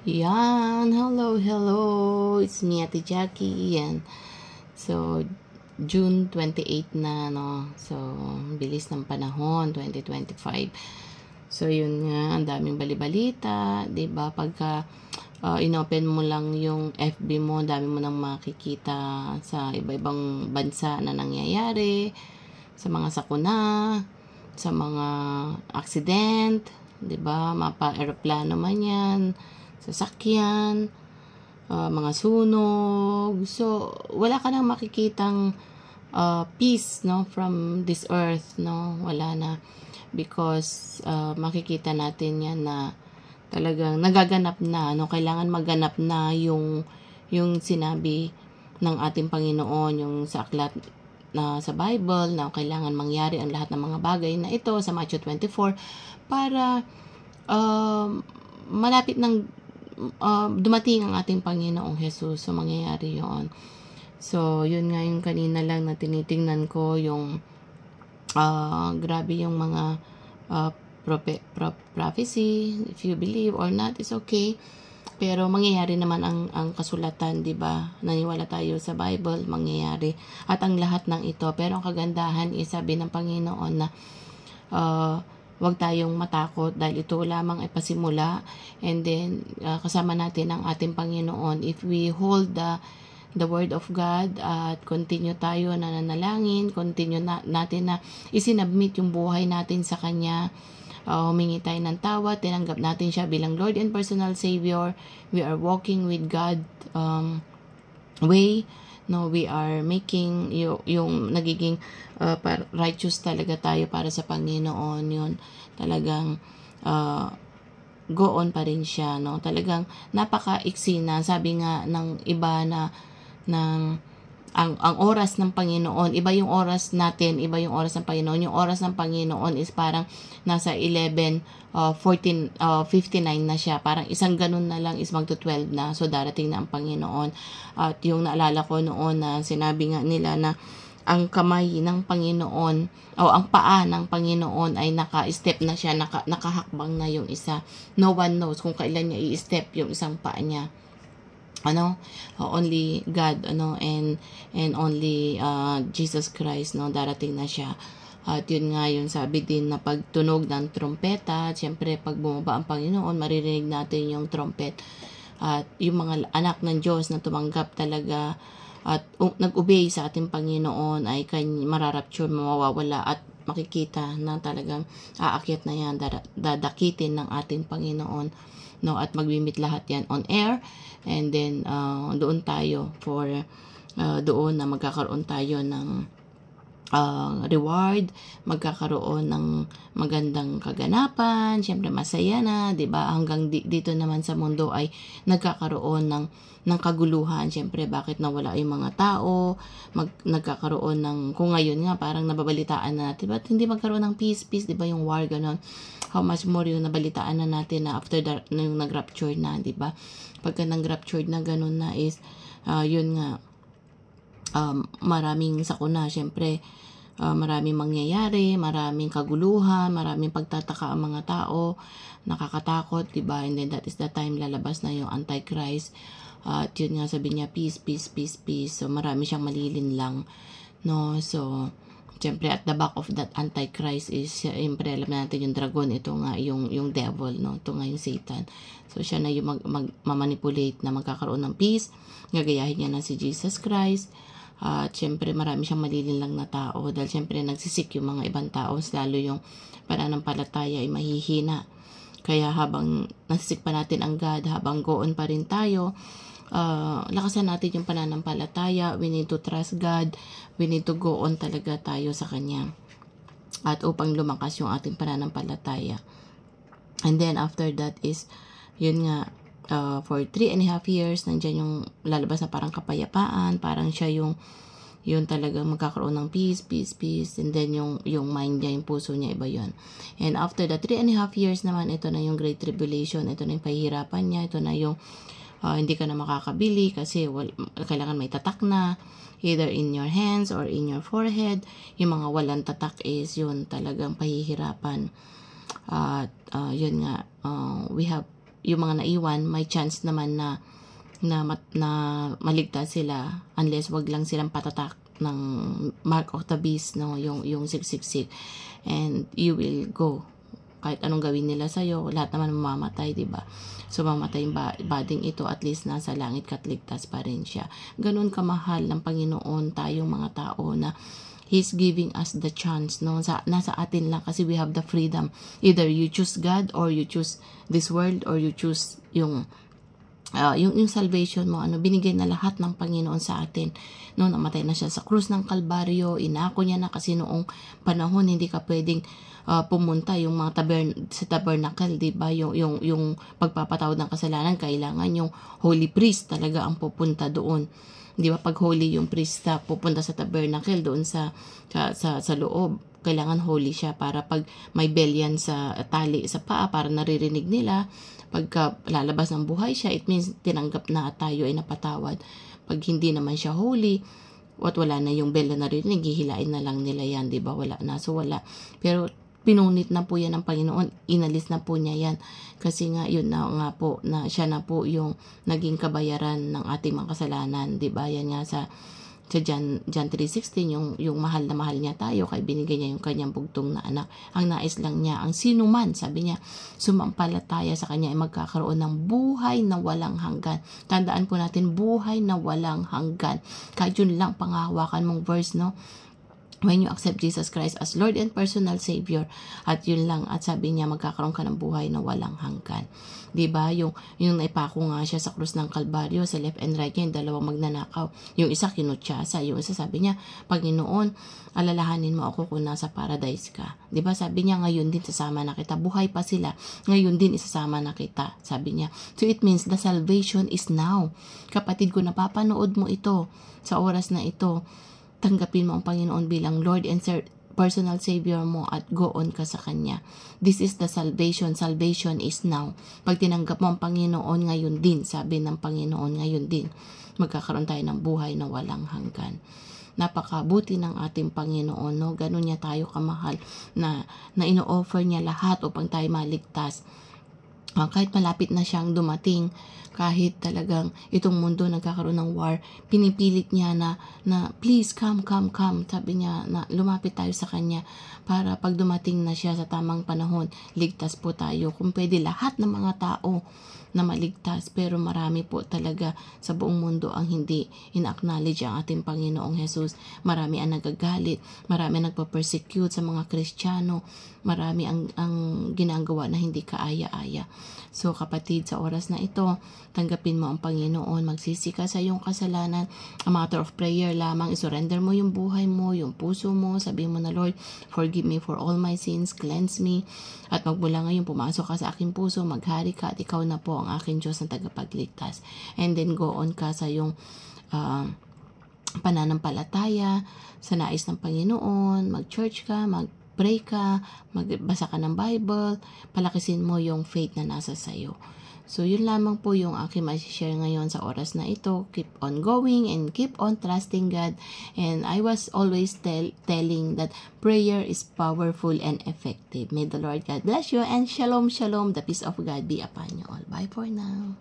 Yan, hello, hello. It's me, Ate Jackie. Yan. So, June 28 na, no? So, bilis ng panahon, 2025. So, yun nga, ang daming balibalita, 'di ba? Pagka inopen mo lang yung FB mo, dami mo nang makikita sa iba-ibang bansa na nangyayari, sa mga sakuna, sa mga accident, 'di ba? Mapa-eroplano man 'yan, sasakyan, mga sunog. So, wala ka nang makikitang peace, no, from this earth, no? Wala na. Because makikita natin yan na talagang nagaganap na, no? Kailangan maganap na yung sinabi ng ating Panginoon, yung sa aklat na sa Bible, na kailangan mangyari ang lahat ng mga bagay na ito sa Matthew 24 para malapit ng dumating ang ating Panginoong Jesus. So, mangyayari yon. So, yun nga yung kanina lang na tinitingnan ko yung grabe yung mga prophecy. If you believe or not, it's okay. Pero mangyayari naman ang kasulatan, di ba? Naniwala tayo sa Bible, mangyayari. At ang lahat ng ito. Pero ang kagandahan is sabi ng Panginoon na wag tayong matakot dahil ito lamang ay pasimula. And then, kasama natin ang ating Panginoon. If we hold the Word of God at continue tayo na nanalangin, continue natin na isinabmit yung buhay natin sa Kanya, humingi tayo ng tawad, tinanggap natin siya bilang Lord and personal Savior. We are walking with God way, no, we are making yung nagiging righteous talaga tayo para sa Panginoon. Yun talagang go on pa rin siya, no? Talagang napaka-iksi na, sabi nga ng iba na ang oras ng Panginoon, iba yung oras natin, iba yung oras ng Panginoon. Yung oras ng Panginoon is parang nasa 59 na siya. Parang isang ganun na lang is magto 12 na. So, darating na ang Panginoon. At yung naalala ko noon na sinabi nga nila na ang kamay ng Panginoon o ang paa ng Panginoon ay naka-step na siya, nakahakbang na yung isa. No one knows kung kailan niya i-step yung isang paa niya. Only God, and only Jesus Christ, no, darating na siya. At yun nga yung sabi din na pagtunog ng trompeta, siyempre pag bumaba ang Panginoon, maririnig natin yung trumpet. At yung mga anak ng Diyos na tumanggap talaga at nag-obey sa ating Panginoon ay mararapture, mawawala at makikita na talagang aakyat na yan, dadakitin ng ating Panginoon, no, at magmimit lahat yan on air. And then doon tayo for doon na magkakaroon tayo ng reward, magkakaroon ng magandang kaganapan, syempre masaya na, 'di ba? Hanggang dito naman sa mundo ay nagkakaroon ng kaguluhan. Syempre bakit nawala yung mga tao, nagkakaroon ng, kung ngayon nga parang nababalitaan na natin, ba't hindi magkaroon ng peace, 'di ba, yung war ganon. How much more yung nabalitaan na natin na after yung nag-rapture na, 'di ba? Pagka nag-rapture na ganon na is yun nga, maraming sakuna, syempre maraming mangyayari, maraming kaguluhan, maraming pagtataka ang mga tao, nakakatakot, diba? And then that is the time lalabas na yung Antichrist. At yun nga, sabi niya, peace, peace, peace, peace. So marami siyang malilinlang, no? So syempre at the back of that Antichrist is, syempre alam natin yung dragon, ito nga yung devil, no? Ito nga yung Satan. So siya na yung mamanipulate na magkakaroon ng peace, gagayahin niya na si Jesus Christ. At syempre marami siyang malilinlang na tao dahil syempre nagsisik yung mga ibang tao, lalo yung pananampalataya ay mahihina. Kaya habang nagsisik pa natin ang God, habang go on pa rin tayo, lakasan natin yung pananampalataya. We need to trust God, we need to go on talaga tayo sa Kanya, at upang lumakas yung ating pananampalataya. And then after that is yun nga, for 3.5 years, nandiyan yung lalabas na parang kapayapaan, parang siya yung talagang magkakaroon ng peace, peace, peace, and then yung mind niya, yung puso niya, iba yun. And after the 3.5 years naman, ito na yung Great Tribulation, ito na yung pahihirapan niya, ito na yung hindi ka na makakabili kasi kailangan may tatak na, either in your hands or in your forehead. Yung mga walang tatak is yun talagang pahihirapan. At yun nga, we have yung mga naiwan, may chance naman na maligtas sila unless wag lang silang patatak ng mark of the beast, no, yung 666, and you will go. Kahit anong gawin nila sa'yo, lahat naman mamamatay, di ba? So, mamatay yung bading ito, at least nasa langit ka't ligtas pa rin siya. Ganun kamahal ng Panginoon tayong mga tao na He's giving us the chance, no? Nasa atin lang kasi we have the freedom. Either you choose God or you choose this world or you choose yung salvation mo, binigay na lahat ng Panginoon sa atin. No, namatay na siya sa krus ng Kalbaryo, inako niya na kasi noong panahon hindi ka pwedeng pumunta yung mga sa tabernacle, di ba? Yung pagpapatawad ng kasalanan, kailangan yung holy priest talaga ang pupunta doon. Di ba? Pag holy yung priest pupunta sa tabernacle doon sa loob, kailangan holy siya para pag may bell yan sa tali sa paa para naririnig nila, pagka lalabas ng buhay siya, it means tinanggap na tayo ay napatawad. Pag hindi naman siya holy, at wala na yung bell na naririnig, hihilain na lang nila yan, di ba? Wala na. So, wala. Pero, pinunit na po yan ng Panginoon. Inalis na po niya yan. Kasi nga, yun na nga po, na siya na po yung naging kabayaran ng ating mga kasalanan. Di ba? Yan nga sa John 3:16, yung mahal na mahal niya tayo, kaya binigay niya yung kanyang bugtong na anak. Ang nais lang niya, ang sino man, sabi niya, sumampalataya sa kanya ay magkakaroon ng buhay na walang hanggan. Tandaan po natin, buhay na walang hanggan. Kahit yun lang panghahawakan mong verse, no? When you accept Jesus Christ as Lord and personal Savior, at yun lang, at sabi niya, magkakaroon ka ng buhay na walang hanggan. Diba? Yung naipako nga siya sa krus ng Kalbaryo, sa left and right niya, yung dalawang magnanakaw. Yung isa kinutsasa, yung isa sabi niya, Panginoon, alalahanin mo ako kung nasa paradise ka. Diba? Sabi niya, ngayon din sasama na kita. Buhay pa sila, ngayon din isasama na kita. Sabi niya. So it means the salvation is now. Kapatid ko, napapanood mo ito sa oras na ito. Tanggapin mo ang Panginoon bilang Lord and personal Savior mo at go on ka sa Kanya. This is the salvation. Salvation is now. Pag tinanggap mo ang Panginoon, ngayon din, sabi ng Panginoon, ngayon din, magkakaroon tayo ng buhay na walang hanggan. Napakabuti ng ating Panginoon, no? Ganun niya tayo kamahal na ino-offer niya lahat upang tayo maligtas. Kahit malapit na siyang dumating, kahit talagang itong mundo nagkakaroon ng war, pinipilit niya na please come. Sabi niya na lumapit tayo sa Kanya para pag dumating na siya sa tamang panahon, ligtas po tayo. Kung pwede lahat ng mga tao na maligtas, pero marami po talaga sa buong mundo ang hindi in-acknowledge ang ating Panginoong Jesus. Marami ang nagagalit, marami ang nagpa-persecute sa mga Kristiyano, marami ang ginagawa na hindi kaaya-aya. So kapatid, sa oras na ito, tanggapin mo ang Panginoon, magsisi ka sa iyong kasalanan, a matter of prayer lamang, isurrender mo yung buhay mo, yung puso mo, sabihin mo na, Lord, forgive me for all my sins, cleanse me, at magmula ngayon pumasok ka sa aking puso, maghari ka, at ikaw na po ang aking Diyos na tagapagligtas. And then go on ka sa iyong pananampalataya, sa nais ng Panginoon, mag-church ka, pray ka, magbasa ka ng Bible, palakisin mo yung faith na nasa sayo. So, yun lamang po yung aking ma-share ngayon sa oras na ito. Keep on going and keep on trusting God. And I was always telling that prayer is powerful and effective. May the Lord God bless you, and shalom, shalom. The peace of God be upon you all. Bye for now.